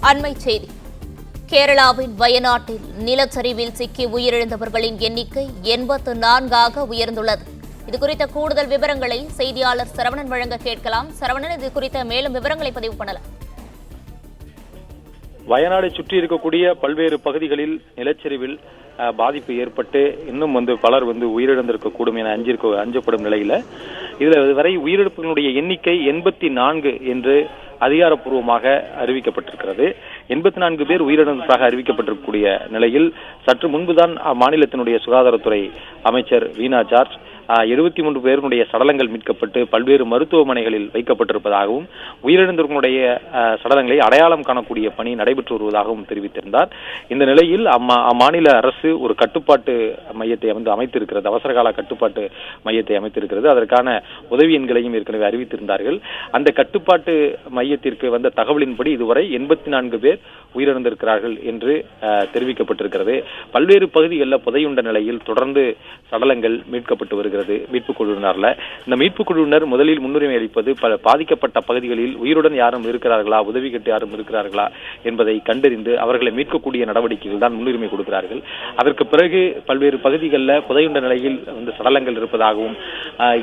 அண்மை செய்தி. கேரளாவின் வயநாட்டில் நிலச்சரிவில் சிக்கி உயிரிழந்தவர்களின் எண்ணிக்கை 84ஆக உயர்ந்துள்ளது. இதுகுறித்த கூடுதல் விவரங்களை செய்தியாளர் சரவணன் வழங்க கேட்கலாம். சரவணன், இது குறித்த மேலும் விவரங்களை பதிவு பண்ணலாம். வயநாடை சுற்றி இருக்கக்கூடிய பல்வேறு பகுதிகளில் நிலச்சரிவில் பாதிப்பு ஏற்பட்டு இன்னும் பலர் உயிரிழந்திருக்கக்கூடும் என அஞ்சப்படும் நிலையில இதுல வரை உயிரிழப்புகளுடைய எண்ணிக்கை 84 என்று அதிகாரப்பூர்வமாக அறிவிக்கப்பட்டிருக்கிறது. 84 பேர் உயிரிழந்ததாக அறிவிக்கப்பட்டிருக்கக்கூடிய நிலையில் சற்று முன்புதான் அம்மாநிலத்தினுடைய சுகாதாரத்துறை அமைச்சர் வீனா ஜார்ஜ் 73 பேருடைய சடலங்கள் மீட்கப்பட்டு பல்வேறு மருத்துவமனைகளில் வைக்கப்பட்டிருப்பதாகவும் உயிரிழந்தவர்களுடைய சடலங்களை அடையாளம் காணக்கூடிய பணி நடைபெற்று வருவதாகவும் தெரிவித்திருந்தார். இந்த நிலையில் அம்மாநில அரசு ஒரு கட்டுப்பாட்டு மையத்தை அமைத்திருக்கிறது, அவசரகால கட்டுப்பாட்டு மையத்தை அமைத்திருக்கிறது. அதற்கான உதவி எண்களையும் ஏற்கனவே அறிவித்திருந்தார்கள். அந்த கட்டுப்பாட்டு மையத்திற்கு வந்த தகவலின்படி இதுவரை 84 பேர் உயிரிழந்திருக்கிறார்கள் என்று தெரிவிக்கப்பட்டிருக்கிறது. பல்வேறு பகுதிகளில் புதையுண்ட நிலையில் தொடர்ந்து சடலங்கள் மீட்கப்பட்டு வருகிறது. மீட்புக் குழுவினர்ல இந்த மீட்புக் குழுவினர் முதலில் முன்னுரிமை அளிப்பது பாதிக்கப்பட்ட பகுதிகளில் உயிருடன் யாரும் இருக்கிறார்களா, உதவி கேட்டு யாரும் இருக்கிறார்களா என்பதை கண்டறிந்து அவர்களை மீட்கக்கூடிய நடவடிக்கைகள் தான் முன்னுரிமை கொடுக்கிறார்கள். அதற்கு பிறகு பல்வேறு பகுதிகளில் புதையுண்ட நிலையில் சடலங்கள் இருப்பதாகவும்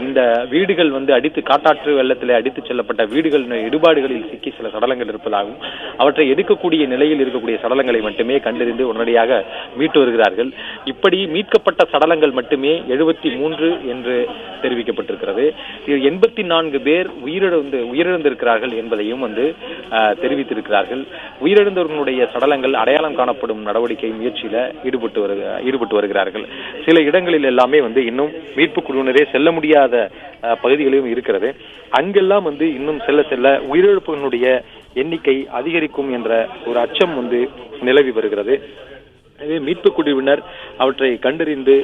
இந்த வீடுகள் அடித்து காட்டாற்று வெள்ளத்தில் அடித்துச் செல்லப்பட்ட வீடுகள் இடுபாடுகளில் சிக்கி சில சடலங்கள் இருப்பதாகவும் அவற்றை எடுக்கக்கூடிய நிலையில் இருக்கக்கூடிய சடலங்களை மட்டுமே கண்டறிந்து உடனடியாக மீட்டு வருகிறார்கள். இப்படி மீட்கப்பட்ட சடலங்கள் மட்டுமே 73 என்று தெரிவிக்கப்பட்டிருக்கிறது. 84 பேர் உயிரிழந்திருக்கிறார்கள் என்பதையும் தெரிவித்திருக்கிறார்கள். உயிரிழந்தவர்களுடைய சடலங்கள் அடையாளம் காணப்படும் நடவடிக்கை முயற்சியில ஈடுபட்டு வருகிறார்கள். சில இடங்களில் எல்லாமே இன்னும் மீட்பு குழுவினரே செல்ல முடியாத பகுதிகளிலும் இருக்கிறது. அங்கெல்லாம் இன்னும் செல்ல உயிரிழப்புகளுடைய எண்ணிக்கை அதிகரிக்கும் என்ற ஒரு அச்சம் நிலவி வருகிறது. எனவே மீட்பு குழுவினர் அவற்றை கண்டறிந்து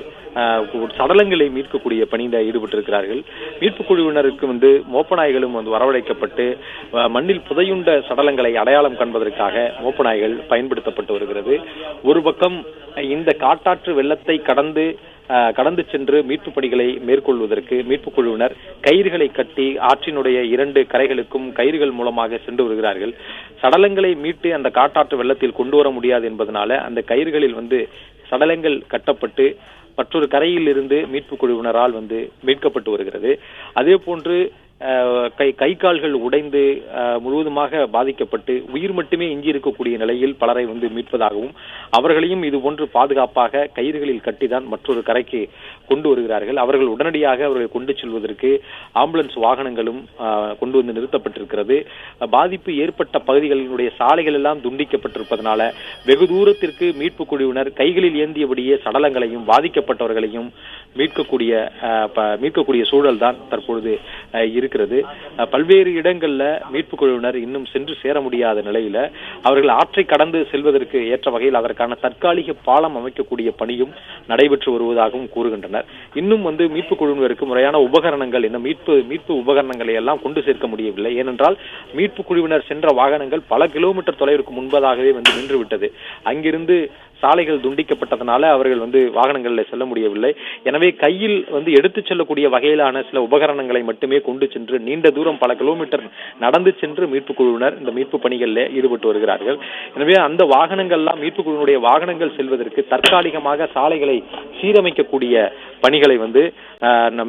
சடலங்களை மீட்கக்கூடிய பணியில் ஈடுபட்டிருக்கிறார்கள். மீட்பு குழுவினருக்கு மோப்பநாய்களும் வரவழைக்கப்பட்டு மண்ணில் புதையுண்ட சடலங்களை அடையாளம் காண்பதற்காக மோப்பநாய்கள் பயன்படுத்தப்பட்டு வருகிறது. ஒரு பக்கம் இந்த காட்டாற்று வெள்ளத்தை கடந்து சென்று மீட்பு பணிகளை மேற்கொள்வதற்கு மீட்பு குழுவினர் கயிறுகளை கட்டி ஆற்றினுடைய 2 கரைகளுக்கும் கயிறுகள் மூலமாக சென்று வருகிறார்கள். சடலங்களை மீட்டு அந்த காட்டாற்று வெள்ளத்தில் கொண்டு வர முடியாது என்பதனால அந்த கயிறுகளில் சடலங்கள் கட்டப்பட்டு மற்றொரு கரையில் இருந்து மீட்பு குழுவினரால் மீட்கப்பட்டு வருகிறது. அதே போன்று கை கால்கள் உடைந்து முழுவதுமாக பாதிக்கப்பட்டு உயிர் மட்டுமே எஞ்சி இருக்கக்கூடிய நிலையில் பலரை மீட்பதாகவும் அவர்களையும் இது போன்று பாதுகாப்பாக கயிறுகளில் கட்டிதான் மற்றொரு கரைக்கு கொண்டு வருகிறார்கள். அவர்கள் உடனடியாக அவர்களை கொண்டு செல்வதற்கு ஆம்புலன்ஸ் வாகனங்களும் கொண்டு நிறுத்தப்பட்டிருக்கிறது. பாதிப்பு ஏற்பட்ட பகுதிகளினுடைய சாலைகள் எல்லாம் துண்டிக்கப்பட்டிருப்பதனால வெகு தூரத்திற்கு மீட்பு குழுவினர் கைகளில் ஏந்தியபடியே சடலங்களையும் பாதிக்கப்பட்டவர்களையும் மீட்கக்கூடிய சூழல் தான் தற்பொழுது இருக்கிறது. பல்வேறு இடங்கள்ல மீட்பு குழுவினர் இன்னும் சென்று சேர முடியாத நிலையில அவர்கள் ஆற்றை கடந்து செல்வதற்கு ஏற்ற வகையில் அதற்கான தற்காலிக பாலம் அமைக்கக்கூடிய பணியும் நடைபெற்று வருவதாகவும் கூறுகின்றனர். இன்னும் மீட்பு குழுவினருக்கு முறையான உபகரணங்கள் மீட்பு உபகரணங்களை எல்லாம் கொண்டு சேர்க்க முடியவில்லை. ஏனென்றால் மீட்பு குழுவினர் சென்ற வாகனங்கள் பல கிலோமீட்டர் தொலைவிற்கு முன்பதாகவே நின்றுவிட்டது. அங்கிருந்து சாலைகள் துண்டிக்கப்பட்டதனால அவர்கள் வாகனங்களில் செல்ல முடியவில்லை. எனவே கையில் எடுத்துச் செல்லக்கூடிய வகையிலான சில உபகரணங்களை மட்டுமே கொண்டு சென்று நீண்ட தூரம் பல கிலோமீட்டர் நடந்து சென்று மீட்பு குழுவினர் இந்த மீட்பு பணிகளில் ஈடுபட்டு வருகிறார்கள். எனவே அந்த வாகனங்கள்லாம் மீட்பு குழுவினுடைய வாகனங்கள் செல்வதற்கு தற்காலிகமாக சாலைகளை சீரமைக்கக்கூடிய பணிகளை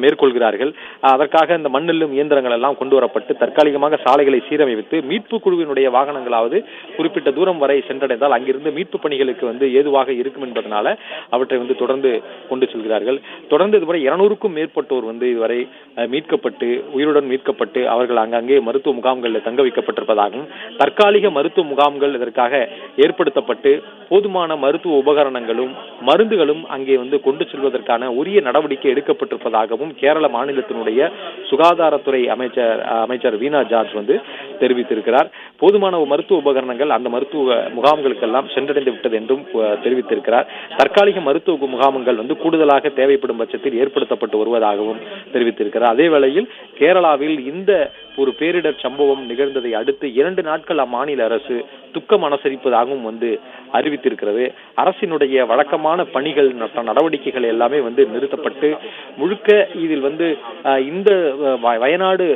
மேற்கொள்கிறார்கள். அதற்காக இந்த மண்ணெல்லும் இயந்திரங்கள் எல்லாம் கொண்டு வரப்பட்டு தற்காலிகமாக சாலைகளை சீரமைத்து மீட்பு குழுவினுடைய வாகனங்களாவது குறிப்பிட்ட தூரம் வரை சென்றடைந்தால் அங்கிருந்து மீட்பு பணிகளுக்கு ஏதுவாக இருக்கும் என்பதனால அவற்றை தொடர்ந்து கொண்டு செல்கிறார்கள். தொடர்ந்து இதுவரை 200க்கும் மேற்பட்டோர் இதுவரை மீட்கப்பட்டு உயிருடன் மீட்கப்பட்டு அவர்கள் அங்கங்கே மருத்துவ முகாம்களில் தங்க வைக்கப்பட்டிருப்பதாகவும் தற்காலிக மருத்துவ முகாம்கள் இதற்காக ஏற்படுத்தப்பட்டு போதுமான மருத்துவ உபகரணங்களும் மருந்துகளும் அங்கே கொண்டு செல்வதற்கான உரிய நடவடிக்கை எடுக்கப்பட்டிருப்பதாகவும் கேரள மாநிலத்தினுடைய சுகாதாரத்துறை அமைச்சர் வீனா ஜார்ஜ் தெரிவித்திருக்கிறார். போதுமான மருத்துவ உபகரணங்கள் அந்த மருத்துவ முகாம்களுக்கெல்லாம் சென்றடைந்து விட்டது என்றும் தெரிவித்திருக்கிறார். தற்காலிக மருத்துவ முகாம்கள் கூடுதலாக தேவைப்படும் பட்சத்தில் ஏற்படுத்தப்பட்டு வருவதாகவும் தெரிவித்திருக்கிறார். அதே வேளையில் கேரளாவில் இந்த ஒரு பேரிடர் சம்பவம் நிகழ்ந்ததை அடுத்து 2 நாட்கள் அம்மாநில அரசு துக்கம் அனுசரிப்பதாகவும் அறிவித்திருக்கிறது. அரசினுடைய வழக்கமான பணிகள் நடவடிக்கைகள் எல்லாமே நிறுத்தப்பட்டு முழுக்க இதில் இந்த வயநாடு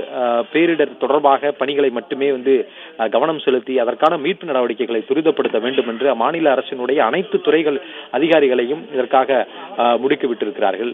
பேரிடர் தொடர்பாக பணிகளை மட்டுமே கவனம் செலுத்தி அதற்கான மீட்பு நடவடிக்கைகளை துரிதப்படுத்த வேண்டும் என்று மாநில அரசினுடைய அனைத்து துறைகள் அதிகாரிகளையும் இதற்காக முடுக்கிவிட்டிருக்கிறார்கள்.